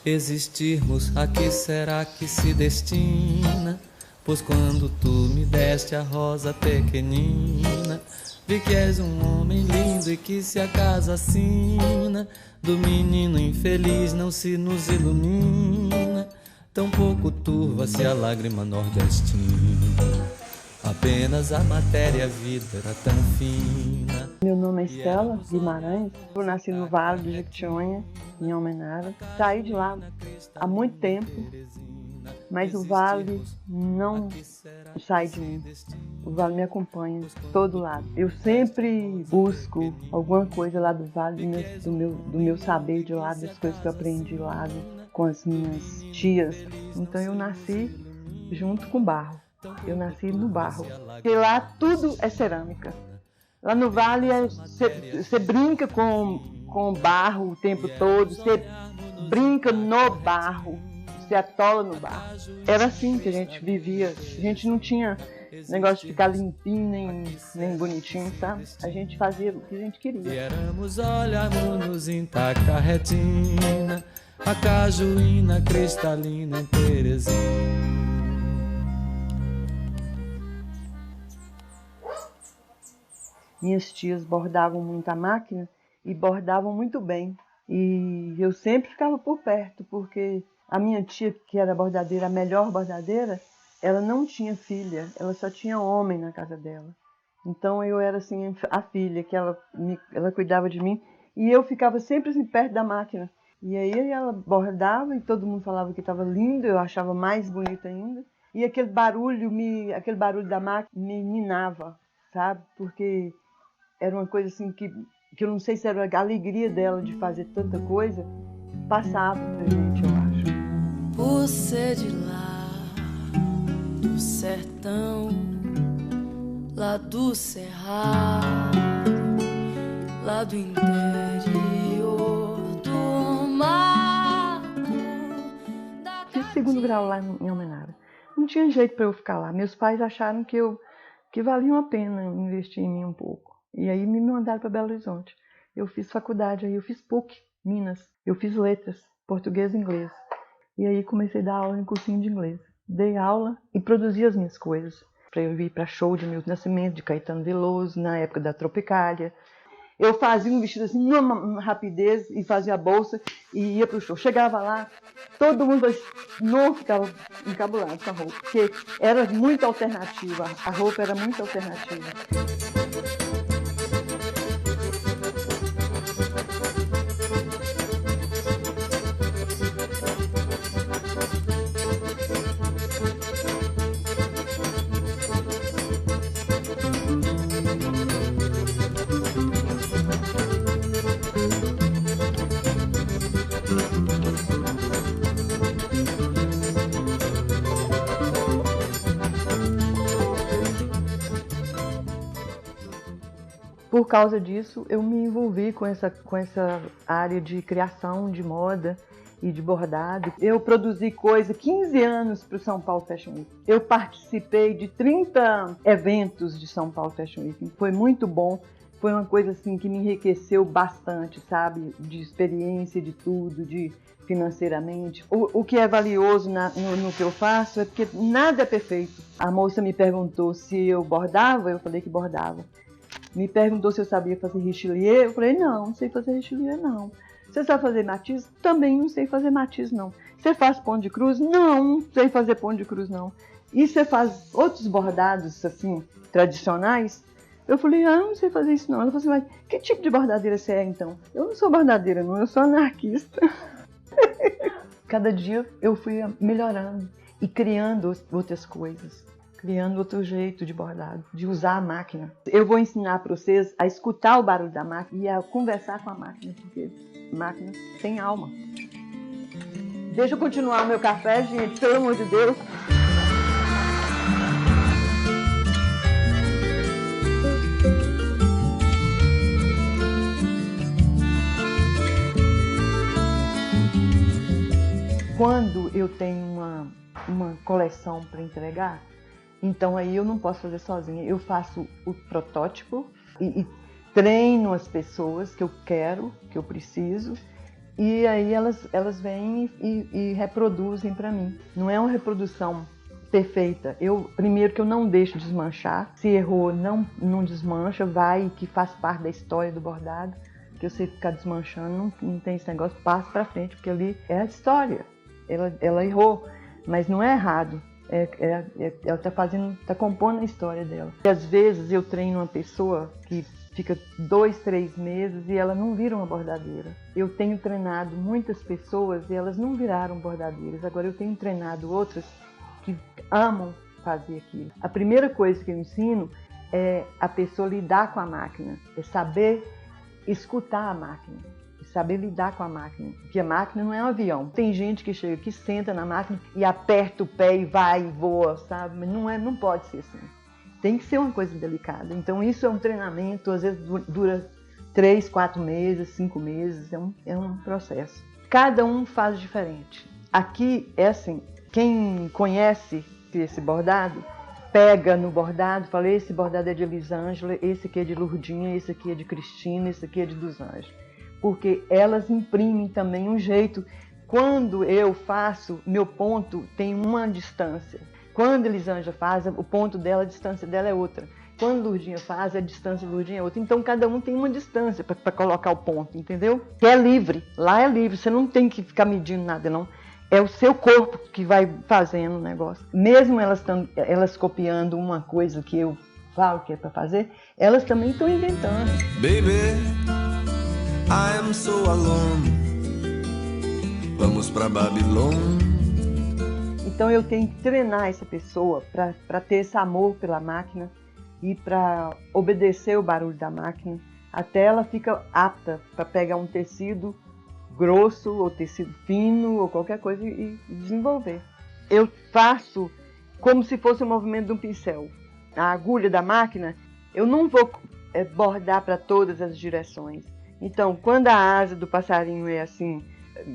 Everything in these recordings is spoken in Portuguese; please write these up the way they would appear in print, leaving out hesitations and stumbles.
existirmos, a que será que se destina? Pois quando tu me deste a rosa pequenina, vi que és um homem lindo e que se a casa assina do menino infeliz não se nos ilumina, tão pouco turva-se a lágrima nordestina. Apenas a matéria, a vida era tão fina. Meu nome é Estela Guimarães, eu nasci no Vale do Jequitinhonha, em Almenara. Saí de lá há muito tempo, mas o Vale não sai de mim. O Vale me acompanha todo lado. Eu sempre busco alguma coisa lá do Vale, do meu saber de lá, das coisas que eu aprendi lá com as minhas tias. Então eu nasci junto com barro. Eu nasci no barro, porque lá tudo é cerâmica. Lá no Vale você brinca com barro o tempo todo, você brinca no barro, você atola no barro. Era assim que a gente vivia, a gente não tinha negócio de ficar limpinho nem bonitinho, sabe? A gente fazia o que a gente queria. Viéramos olharmos intacta a retina, a cajuína cristalina em Teresina. Minhas tias bordavam muito a máquina e bordavam muito bem. E eu sempre ficava por perto, porque a minha tia, que era bordadeira, a melhor bordadeira, ela não tinha filha, ela só tinha homem na casa dela. Então eu era assim, a filha, que ela cuidava de mim, e eu ficava sempre assim, perto da máquina. E aí ela bordava e todo mundo falava que estava lindo, eu achava mais bonito ainda. E aquele barulho da máquina me minava, sabe? Porque era uma coisa assim que eu não sei se era a alegria dela de fazer tanta coisa, passava pra gente, eu acho. Por ser de lá, do sertão, lá do cerrado, lá do interior do mato. Fiz segundo grau lá em Almenara. Não tinha jeito para eu ficar lá. Meus pais acharam que valia a pena investir em mim um pouco. E aí me mandaram para Belo Horizonte. Eu fiz faculdade, aí eu fiz PUC, Minas. Eu fiz letras, português e inglês. E aí comecei a dar aula em cursinho de inglês. Dei aula e produzi as minhas coisas. Para eu ir para show de Milton Nascimento, de Caetano Veloso, na época da Tropicália. Eu fazia um vestido assim, numa rapidez, e fazia a bolsa e ia pro show. Chegava lá, todo mundo não ficava encabulado com a roupa, porque era muito alternativa, a roupa era muito alternativa. Por causa disso, eu me envolvi com essa área de criação de moda e de bordado. Eu produzi coisa 15 anos para o São Paulo Fashion Week. Eu participei de 30 eventos de São Paulo Fashion Week. Foi muito bom. Foi uma coisa assim que me enriqueceu bastante, sabe? De experiência, de tudo, de financeiramente. O que é valioso no que eu faço é porque nada é perfeito. A moça me perguntou se eu bordava, eu falei que bordava. Me perguntou se eu sabia fazer richelieu, eu falei, não sei fazer richelieu, não. Você sabe fazer matiz? Também não sei fazer matiz, não. Você faz ponto de cruz? Não sei fazer ponto de cruz, não. E você faz outros bordados, assim, tradicionais? Eu falei, não sei fazer isso, não. Ela falou assim, mas que tipo de bordadeira você é, então? Eu não sou bordadeira, não, eu sou anarquista. Cada dia eu fui melhorando e criando outras coisas. Criando outro jeito de bordado, de usar a máquina. Eu vou ensinar para vocês a escutar o barulho da máquina e a conversar com a máquina, porque máquina tem alma. Deixa eu continuar o meu café, gente, pelo amor de Deus. Quando eu tenho uma coleção para entregar, então aí eu não posso fazer sozinha. Eu faço o protótipo e treino as pessoas que eu quero, que eu preciso, E aí elas vêm e reproduzem para mim. Não é uma reprodução perfeita. Primeiro que eu não deixo desmanchar. Se errou, não desmancha, vai, que faz parte da história do bordado. Que você ficar desmanchando, não tem esse negócio, passa para frente, porque ali é a história. Ela errou, mas não é errado. Ela tá compondo a história dela. E às vezes eu treino uma pessoa que fica 2, 3 meses e ela não vira uma bordadeira. Eu tenho treinado muitas pessoas e elas não viraram bordadeiras. Agora eu tenho treinado outras que amam fazer aquilo. A primeira coisa que eu ensino é a pessoa lidar com a máquina, é saber escutar a máquina, saber lidar com a máquina, porque a máquina não é um avião. Tem gente que chega aqui, senta na máquina e aperta o pé e vai e voa, sabe? Mas não pode ser assim. Tem que ser uma coisa delicada. Então isso é um treinamento, às vezes dura 3, 4 meses, 5 meses, é um processo. Cada um faz diferente. Aqui é assim, quem conhece esse bordado, pega no bordado, fala, esse bordado é de Elisângela, esse aqui é de Lourdinha, esse aqui é de Cristina, esse aqui é de dos Anjos. Porque elas imprimem também um jeito. Quando eu faço, meu ponto tem uma distância. Quando Elisângela faz, o ponto dela, a distância dela é outra. Quando Lourdinha faz, a distância de Lourdinha é outra. Então, cada um tem uma distância para colocar o ponto, entendeu? Que é livre. Lá é livre. Você não tem que ficar medindo nada, não. É o seu corpo que vai fazendo o negócio. Mesmo elas copiando uma coisa que eu falo que é para fazer, elas também estão inventando. Baby, I am so alone. Vamos para Babilônia. Então eu tenho que treinar essa pessoa para ter esse amor pela máquina e para obedecer o barulho da máquina até ela fica apta para pegar um tecido grosso ou tecido fino ou qualquer coisa e desenvolver. Eu faço como se fosse o movimento de um pincel. A agulha da máquina, eu não vou bordar para todas as direções. Então, quando a asa do passarinho é assim,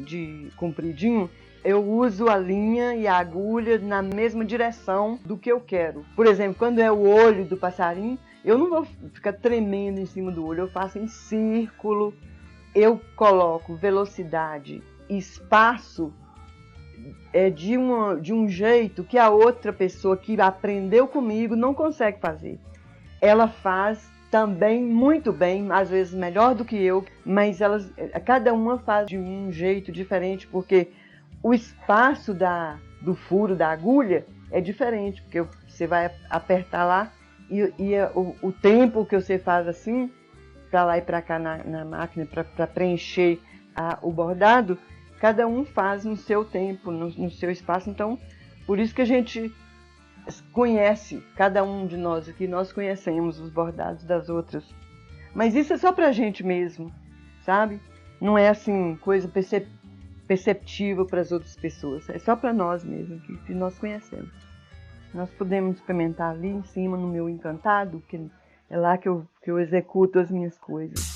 de compridinho, eu uso a linha e a agulha na mesma direção do que eu quero. Por exemplo, quando é o olho do passarinho, eu não vou ficar tremendo em cima do olho, eu faço em círculo, eu coloco velocidade, espaço de um jeito que a outra pessoa que aprendeu comigo não consegue fazer. Ela faz também muito bem, às vezes melhor do que eu, mas cada uma faz de um jeito diferente, porque o espaço do furo da agulha é diferente, porque você vai apertar lá e o tempo que você faz assim, para lá e para cá na máquina, para preencher o bordado, cada um faz no seu tempo, no seu espaço. Então, por isso que a gente conhece, cada um de nós aqui, nós conhecemos os bordados das outras. Mas isso é só para a gente mesmo, sabe? Não é assim, coisa perceptível para as outras pessoas. É só para nós mesmo, que nós conhecemos. Nós podemos experimentar ali em cima, no meu encantado, que é lá que eu executo as minhas coisas.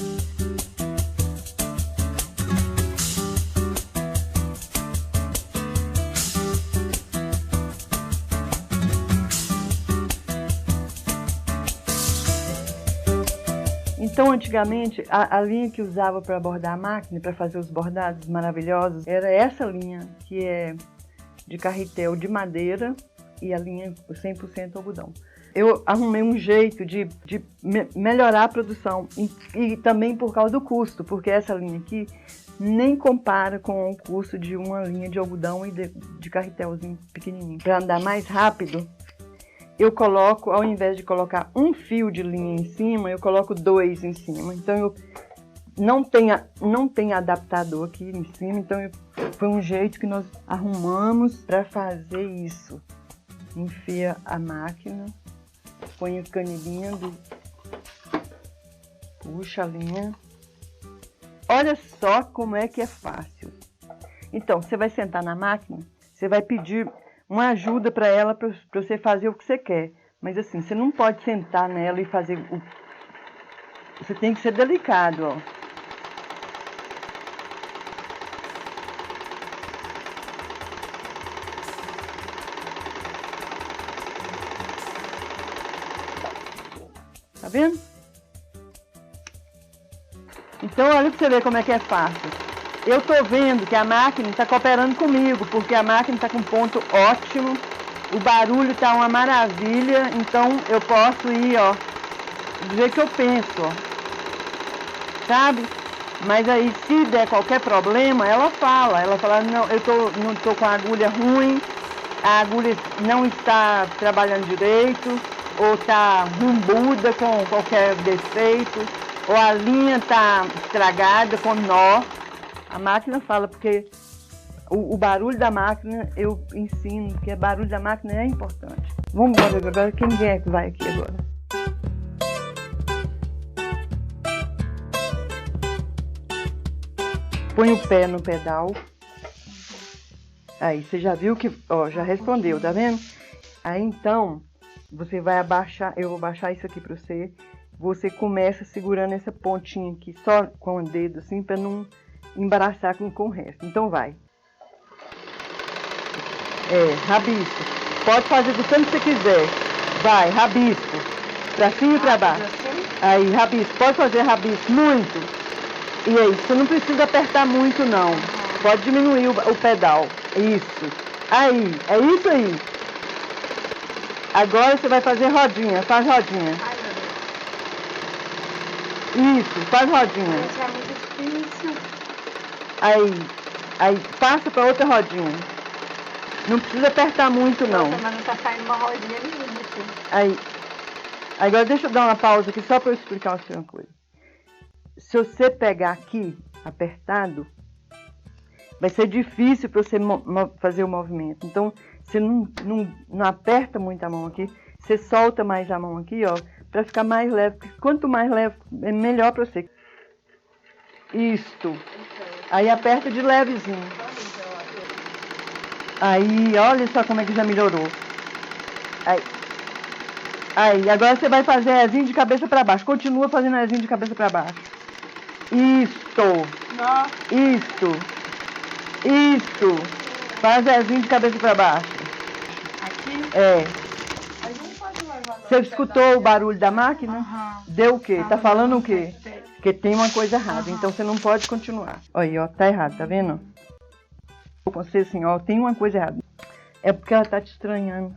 Então, antigamente, a linha que usava para bordar a máquina, para fazer os bordados maravilhosos, era essa linha, que é de carretel de madeira e a linha 100% algodão. Eu arrumei um jeito de melhorar a produção e também por causa do custo, porque essa linha aqui nem compara com o custo de uma linha de algodão e de carretelzinho pequenininho. Para andar mais rápido, eu coloco, ao invés de colocar um fio de linha em cima, eu coloco 2 em cima. Então, eu não tem adaptador aqui em cima, então foi um jeito que nós arrumamos para fazer isso. Enfia a máquina, põe a canilinha, puxa a linha. Olha só como é que é fácil. Então, você vai sentar na máquina, você vai pedir uma ajuda para ela, para você fazer o que você quer. Mas assim, você não pode sentar nela e fazer Você tem que ser delicado, ó. Tá vendo? Então, olha para você ver como é que é fácil. Eu tô vendo que a máquina está cooperando comigo, porque a máquina está com ponto ótimo, o barulho tá uma maravilha, então eu posso ir, ó, do jeito que eu penso, ó, sabe? Mas aí, se der qualquer problema, ela fala, não, não tô com a agulha ruim, a agulha não está trabalhando direito, ou está rumbuda com qualquer defeito, ou a linha está estragada com nó. A máquina fala, porque o barulho da máquina eu ensino, que o barulho da máquina é importante. Vamos embora agora, quem é que vai aqui agora? Põe o pé no pedal. Aí, você já viu que, ó, já respondeu, tá vendo? Aí, então, você vai abaixar, eu vou baixar isso aqui pra você. Você começa segurando essa pontinha aqui, só com o dedo, assim, pra não embaraçar com o resto. Então, vai. Rabisco. Pode fazer do tanto que você quiser. Vai, rabisco. Pra cima e pra baixo. Aí, rabisco. Pode fazer rabisco muito. E aí, você não precisa apertar muito, não. Pode diminuir o pedal. Isso. Aí, é isso aí. Agora você vai fazer rodinha. Faz rodinha. Isso, faz rodinha. É muito difícil. Aí passa para outra rodinha. Não precisa apertar muito, não. Mas não tá saindo uma rodinha linda. Aí, agora deixa eu dar uma pausa aqui só para eu explicar uma coisa. Se você pegar aqui, apertado, vai ser difícil para você fazer o movimento. Então, você não aperta muito a mão aqui, você solta mais a mão aqui, ó, para ficar mais leve. Porque quanto mais leve, é melhor para você. Isto. Aí aperta de levezinho. Aí, olha só como é que já melhorou. Aí, agora você vai fazer azinho de cabeça para baixo. Continua fazendo azinho de cabeça para baixo. Isto. Faz azinho de cabeça para baixo. Aqui? Você escutou o barulho da máquina? Deu o quê? Tá falando o quê? Porque tem uma coisa errada, então você não pode continuar. Olha aí, ó, tá errado, tá vendo? Você assim, ó, tem uma coisa errada. É porque ela tá te estranhando.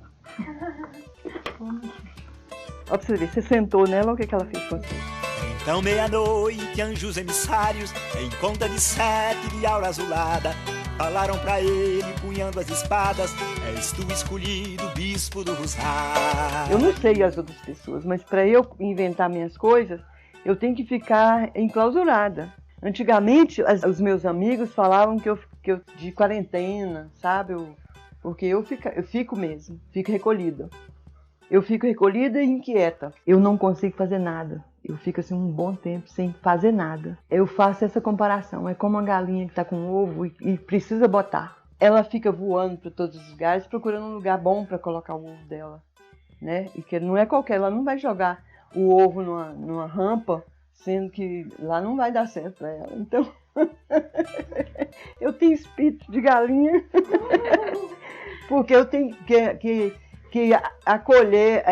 Ó, pra você ver, você sentou nela, o que ela fez com você? Então meia-noite, anjos emissários, em conta de 7 de aura azulada, falaram pra ele, punhando as espadas: és tu escolhido, bispo do Rosário. Eu não sei as outras pessoas, mas para eu inventar minhas coisas, eu tenho que ficar enclausurada. Antigamente, os meus amigos falavam que eu de quarentena, sabe? Porque eu fico mesmo, fico recolhida. Eu fico recolhida e inquieta. Eu não consigo fazer nada. Eu fico assim um bom tempo sem fazer nada. Eu faço essa comparação. É como uma galinha que está com ovo e precisa botar. Ela fica voando para todos os lugares, procurando um lugar bom para colocar o ovo dela, né? E que não é qualquer, ela não vai jogar o ovo numa rampa, sendo que lá não vai dar certo para ela. Então, eu tenho espírito de galinha, porque eu tenho que acolher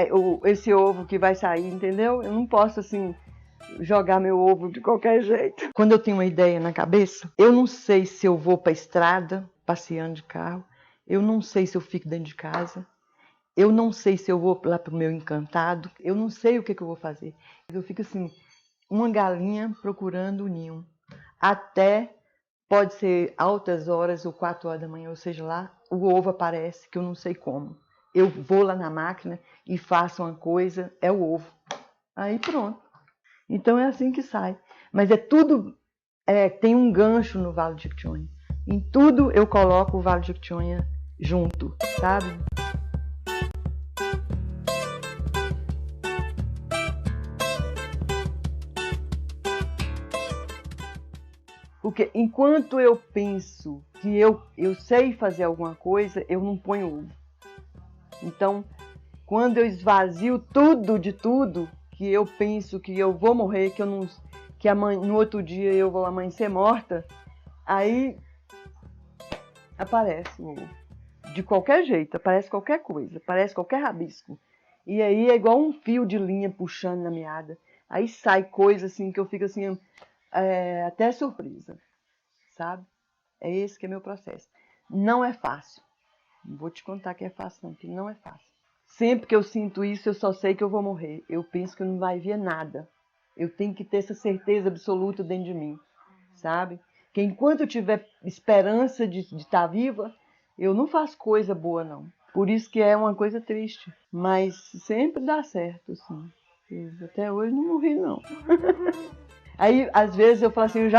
esse ovo que vai sair, entendeu? Eu não posso, assim, jogar meu ovo de qualquer jeito. Quando eu tenho uma ideia na cabeça, eu não sei se eu vou para a estrada, passeando de carro, eu não sei se eu fico dentro de casa, eu não sei se eu vou lá para o meu encantado, eu não sei o que eu vou fazer. Eu fico assim, uma galinha procurando o ninho. Até, pode ser altas horas ou 4 horas da manhã, ou seja lá, o ovo aparece, que eu não sei como. Eu vou lá na máquina e faço uma coisa, é o ovo. Aí pronto. Então é assim que sai. Mas é tudo, tem um gancho no Vale do Jequitinhonha. Em tudo eu coloco o Vale do Jequitinhonha junto, sabe? Porque enquanto eu penso que eu sei fazer alguma coisa, eu não ponho ovo. Então, quando eu esvazio tudo de tudo, que eu penso que eu vou morrer, que no outro dia eu vou amanhecer morta, aí aparece o ovo. De qualquer jeito, aparece qualquer coisa, aparece qualquer rabisco. E aí é igual um fio de linha puxando na meada. Aí sai coisa assim que eu fico assim, até surpresa. sabe? É esse que é meu processo. Não é fácil. Não vou te contar que é fácil, não, que não é fácil. Sempre que eu sinto isso, eu só sei que eu vou morrer. Eu penso que não vai vir nada. Eu tenho que ter essa certeza absoluta dentro de mim, sabe? Que enquanto eu tiver esperança de estar viva, eu não faço coisa boa, não. Por isso que é uma coisa triste. Mas sempre dá certo, assim. Até hoje não morri, não. Aí, às vezes, eu falo assim,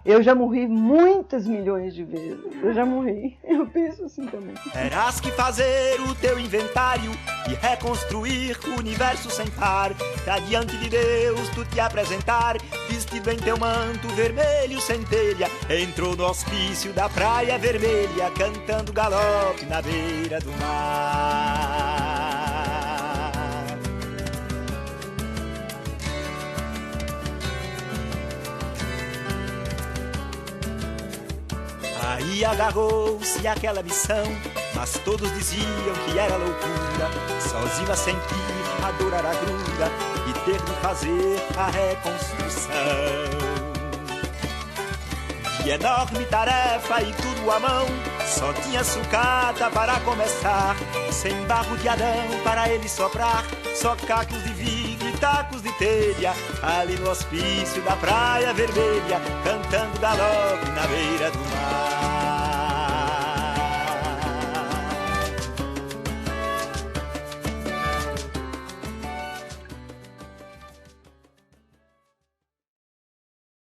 eu já morri muitas milhões de vezes. Eu já morri. Eu penso assim também. Terás que fazer o teu inventário e reconstruir o universo sem par. Pra diante de Deus tu te apresentar, vestido em teu manto vermelho centelha. Entrou no hospício da Praia Vermelha, cantando galope na beira do mar. Aí agarrou-se àquela missão, mas todos diziam que era loucura. Sozinho a sentir a dor agruda e ter de fazer a reconstrução. De enorme tarefa e tudo à mão, só tinha sucata para começar. Sem barro de Adão para ele soprar, só cacos de vidro e tacos de telha. Ali no hospício da Praia Vermelha, cantando galope na beira do mar.